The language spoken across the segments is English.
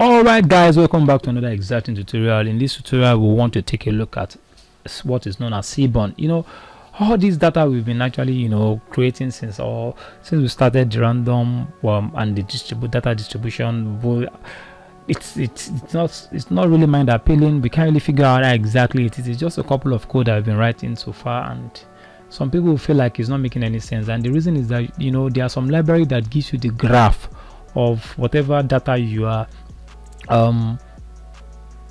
Alright guys, welcome back to another exciting tutorial. In this tutorial we want to take a look at what is known as Seaborn. All this data we've been actually creating since we started the random and the data distribution. But it's not really mind appealing. We can't really figure out how exactly it is. It's just a couple of code I've been writing so far, and some people feel like it's not making any sense. And the reason is that there are some library that gives you the graph of whatever data you are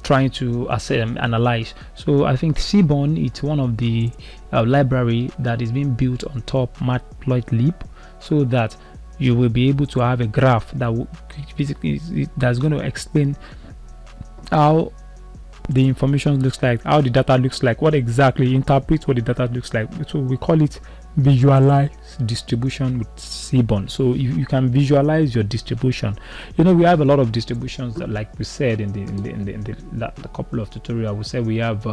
trying to analyze. So I think Seaborn, it's one of the library that is being built on top Matplotlib, so that you will be able to have a graph that that's going to explain how the information looks like, how the data looks like, what exactly interprets what the data looks like. So we call it visualize distribution with Seaborn. So you can visualize your distribution. We have a lot of distributions that, like we said in the couple of tutorials, we said we have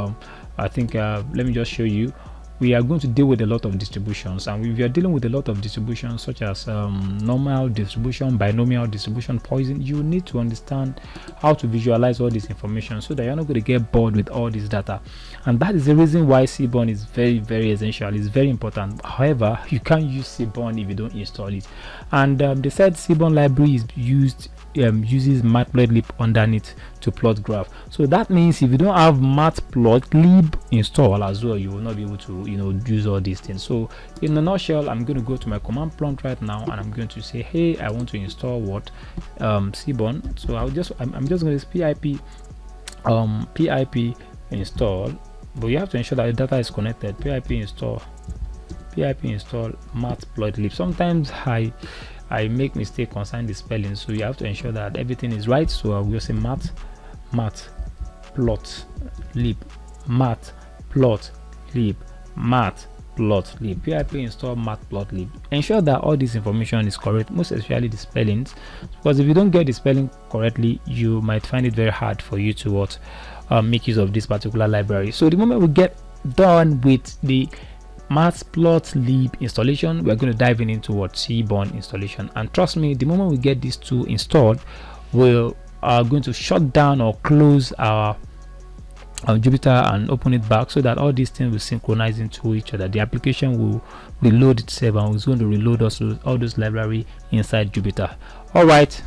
I think let me just show you. We are going to deal with a lot of distributions, and if you are dealing with a lot of distributions such as normal distribution, binomial distribution, Poisson, you need to understand how to visualize all this information so that you're not going to get bored with all this data. And that is the reason why Seaborn is very, very essential. It's very important. However, you can't use Seaborn if you don't install it. And they said Seaborn library is uses Matplotlib underneath to plot graph. So that means if you don't have Matplotlib installed as well, you will not be able to use all these things. So in a nutshell, I'm going to go to my command prompt right now, and I'm going to say, hey, I want to install what Seaborn. So I'm just going to pip install, but you have to ensure that the data is connected. Pip install Matplotlib. Sometimes I make mistake concerning the spelling, so you have to ensure that everything is right. So I will say matplotlib, pip install matplotlib. Ensure that all this information is correct, most especially the spellings, because if you don't get the spelling correctly, you might find it very hard for you to make use of this particular library. So the moment we get done with the Matplotlib installation, we're going to dive into Seaborn installation. And trust me, the moment we get these two installed, we are going to shut down or close our Jupyter and open it back, so that all these things will synchronize into each other. The application will reload itself, and it's going to reload also all those library inside Jupyter. All right,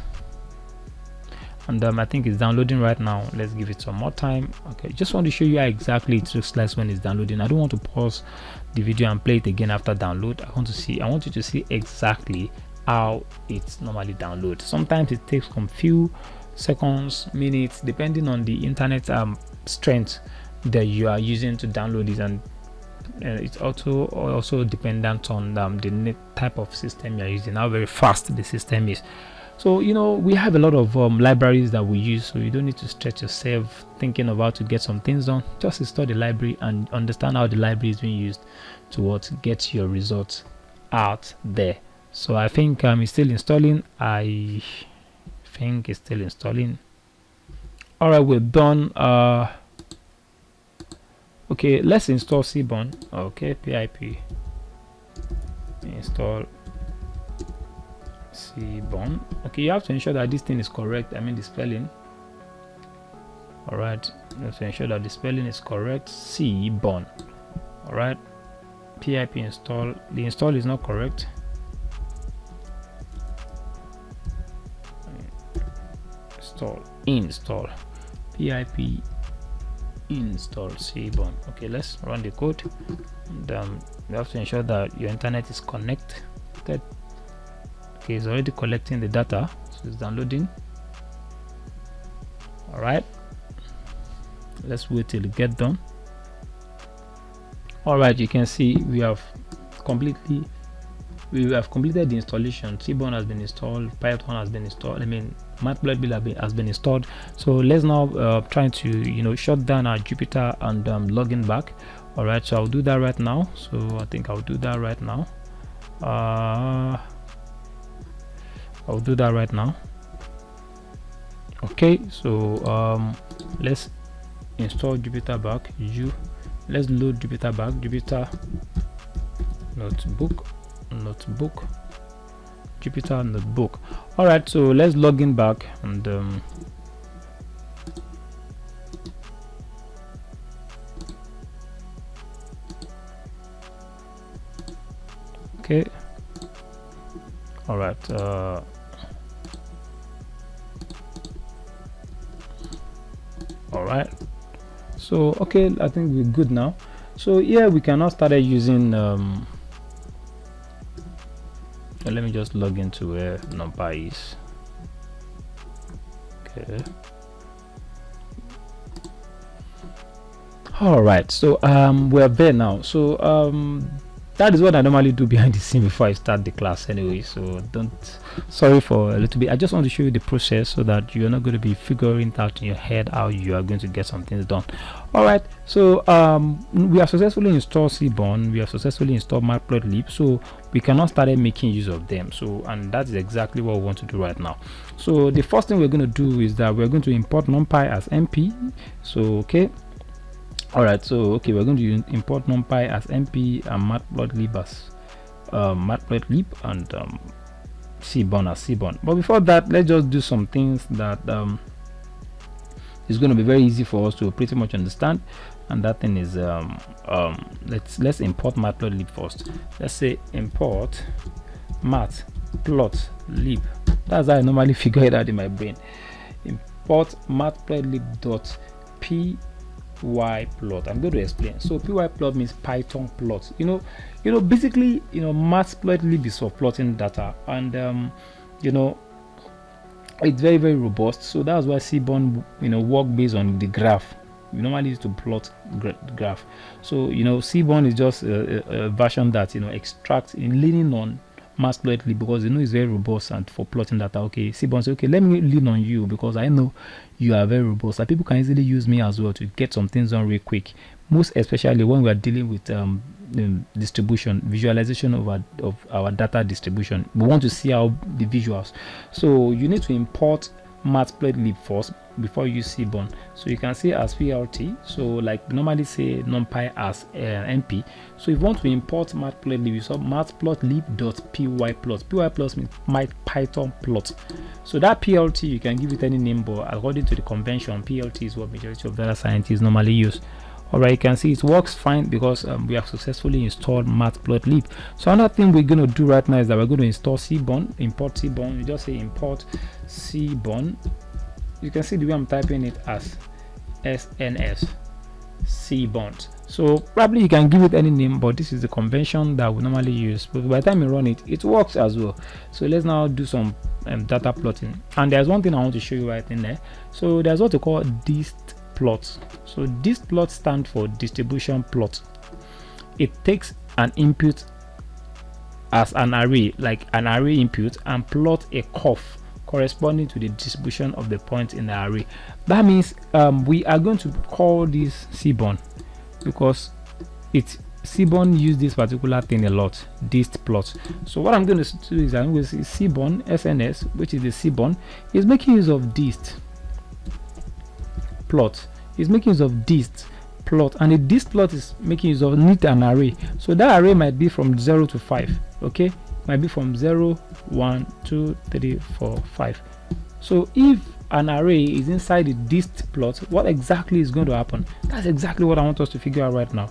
and I think it's downloading right now. Let's give it some more time. Okay, just want to show you how exactly it looks like when it's downloading. I don't want to pause the video and play it again after download. I want you to see exactly how it's normally download. Sometimes it takes some few seconds, minutes, depending on the internet strength that you are using to download it, and it's also dependent on the type of system you're using, how very fast the system is. So we have a lot of libraries that we use, so you don't need to stretch yourself thinking of how to get some things done. Just install the library and understand how the library is being used to get your results out there. So I think it's still installing. I think it's still installing. All right, we're done. Okay, let's install Seaborn. Okay, pip install Seaborn. Okay, you have to ensure that this thing is correct. I mean the spelling. All right, you have to ensure that the spelling is correct. Seaborn. All right, pip install. The install is not correct. Install pip install Seaborn. Okay, let's run the code, and you have to ensure that your internet is connected. Okay, it's already collecting the data, so it's downloading. All right, let's wait till it gets done. All right, you can see we have completed the installation. Seaborn has been installed, Python has been installed, Matplotlib has been installed. So let's now try to shut down our Jupyter and log in back. All right, so I'll do that right now. So I think I'll do that right now. I'll do that right now. Okay, so let's install Jupyter back. Let's load Jupyter back. Jupyter notebook, Jupyter notebook. All right, so let's log in back, and Okay, all right. All right, so okay, I think we're good now. So here we can now start using let me just log into where numpy is. Okay, all right, so we're there now. So that is what I normally do behind the scene before I start the class anyway, so sorry for a little bit. I just want to show you the process so that you're not going to be figuring out in your head how you are going to get some things done. All right, so we have successfully installed Seaborn, we have successfully installed Matplotlib, so we can now start making use of them. So, and that is exactly what we want to do right now. So the first thing we're going to do is that we're going to import numpy as mp. So okay, all right, so okay, we're going to import numpy as mp and matplotlib as matplotlib and Seaborn as Seaborn. But before that, let's just do some things that is going to be very easy for us to pretty much understand, and that thing is let's import matplotlib first. Let's say import matplotlib. That's how I normally figure it out in my brain. Import matplotlib.py plot. I'm going to explain. So py plot means Python plot. You know basically, matplotlib is for plotting data, and it's very, very robust. So that's why Seaborn work based on the graph. We normally use to plot graph. So Seaborn is just a version that extracts in leaning on Matplotlib because it's very robust and for plotting data. Okay, Seaborn say, okay, let me lean on you because I know you are very robust, and people can easily use me as well to get some things done real quick, most especially when we are dealing with distribution, visualization of our data distribution. We want to see how the visuals. So you need to import Matplotlib first before you use Seaborn. So you can see as plt. So like normally say numpy as mp. So if you want to import Matplotlib, you saw matplotlib.py plot. Py plot means Python plot. So that plt you can give it any name, but according to the convention, plt is what majority of data scientists normally use. Alright, you can see it works fine because we have successfully installed Matplotlib. So another thing we're going to do right now is that we're going to install Seaborn, import Seaborn. You just say import Seaborn. You can see the way I'm typing it as SNS Seaborn. So probably you can give it any name, but this is the convention that we normally use. But by the time you run it, it works as well. So let's now do some data plotting. And there's one thing I want to show you right in there. So there's what they call dist plot. So this plot stands for distribution plot. It takes an input as an array, like an array input, and plot a curve corresponding to the distribution of the points in the array. That means we are going to call this Seaborn because Seaborn use this particular thing a lot, dist plot. So what I'm going to do is I'm going to say Seaborn SNS, which is the Seaborn, is making use of dist plot. Is making use of dist plot, and the dist plot is making use of need an array. So that array might be from 0 to 5. Okay, might be from 0, 1, 2, 3, 4, 5. So if an array is inside the dist plot, what exactly is going to happen? That's exactly what I want us to figure out right now.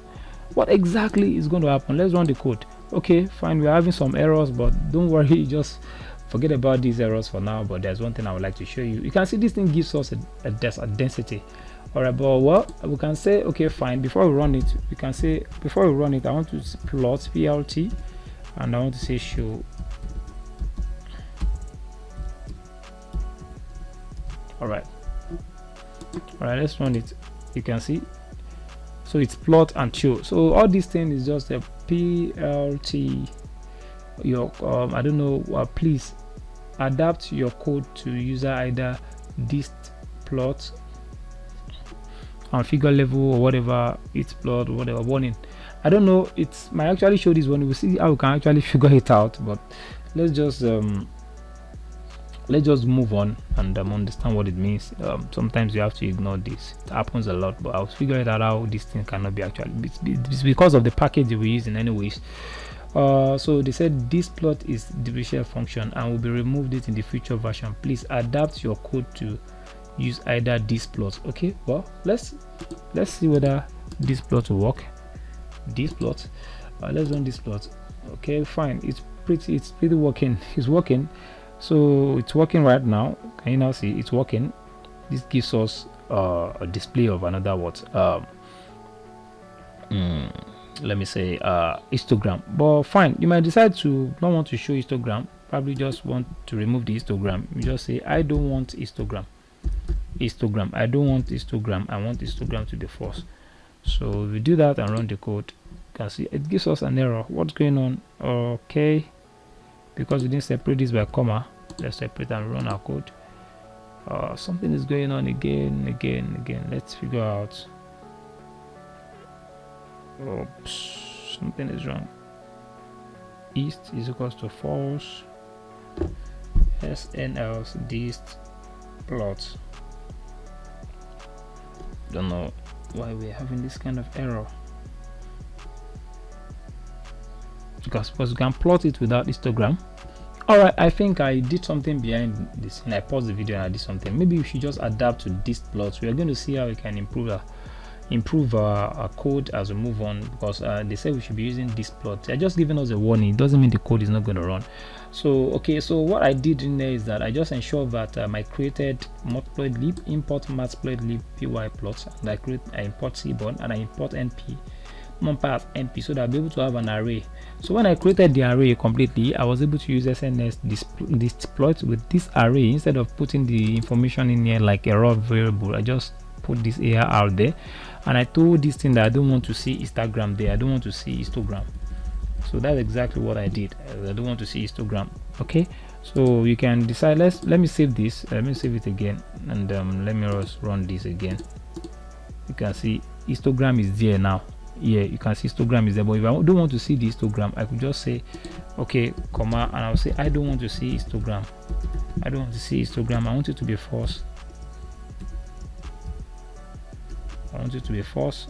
What exactly is going to happen? Let's run the code. Okay, fine, we're having some errors, but don't worry, just forget about these errors for now. But there's one thing I would like to show you. You can see this thing gives us a density. All right, but well, we can say, okay, fine, before we run it, we can say, before we run it, I want to plot plt, and I want to say show. All right, let's run it. You can see, so it's plot and show. So all this thing is just a plt. Your I don't know, please adapt your code to user either dist plot and figure level or whatever, it's plot or whatever warning. I don't know, it might actually show this one. We'll see how we can actually figure it out, but let's just move on and understand what it means. Sometimes you have to ignore this, it happens a lot, but I'll figure it out how this thing cannot be actually, it's because of the package we use in anyways. So they said this plot is differential function and will be removed it in the future version. Please adapt your code to use either this plot. Okay, well, let's see whether this plot will work. This plot, let's run this plot. Okay, fine, it's pretty working. It's working. So it's working right now. Can you now see it's working? This gives us a display of another what let me say histogram. But fine, you might decide to not want to show histogram, probably just want to remove the histogram. You just say I don't want histogram. I don't want histogram. I want histogram to be false. So we do that and run the code. You can see it gives us an error. What's going on? Okay, because we didn't separate this by comma, let's separate and run our code. Something is going on again. Let's figure out. Oops, something is wrong. East is equals to false. SNL's dist plot. Don't know why we're having this kind of error, because we can plot it without histogram. All right, I think I did something behind this, and I paused the video and I did something. Maybe we should just adapt to dist plots. We are going to see how we can improve our code as we move on, because they said we should be using dist plot. They're just giving us a warning. It doesn't mean the code is not going to run. So okay, so what I did in there is that I just ensured that I created matplotlib, import matplotlib py plots, and I import Seaborn and I import np numpy as np, so that I'll be able to have an array. So when I created the array completely, I was able to use SNS dist plot with this array. Instead of putting the information in here like a raw variable, I just put this AR out there, and I told this thing that I don't want to see histogram there. I don't want to see histogram. So that's exactly what I did. I don't want to see histogram. Okay, so you can decide. Let me save this. Let me save it again, and let me just run this again. You can see histogram is there now. Yeah, you can see histogram is there. But if I don't want to see the histogram, I could just say okay, comma, and I'll say I don't want to see histogram. I don't want to see histogram. I want it to be false. I want it to be false.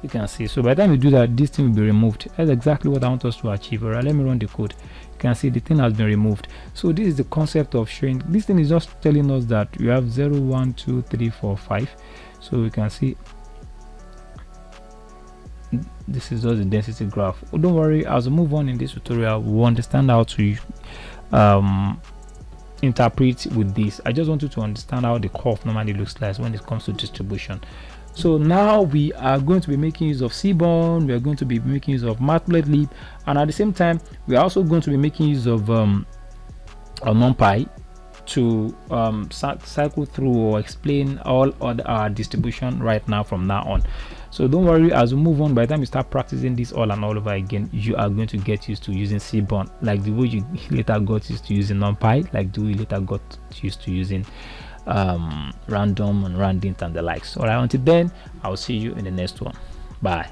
You can see. So by the time you do that, this thing will be removed. That's exactly what I want us to achieve. All right, let me run the code. You can see the thing has been removed. So this is the concept of showing. This thing is just telling us that you have 0 1 2 3 4 5. So we can see this is just the density graph. Oh, don't worry, as we move on in this tutorial, we'll understand how to interpret with this. I just want you to understand how the curve normally looks like when it comes to distribution. So now we are going to be making use of Seaborn, we are going to be making use of matplotlib, and at the same time we are also going to be making use of numpy to cycle through or explain all of our distribution right now from now on. So don't worry, as we move on, by the time you start practicing this all and all over again, you are going to get used to using Seaborn like the way you later got used to using numpy, like the way you later got used to using random and randint and the likes. All right, until then, I'll see you in the next one. Bye.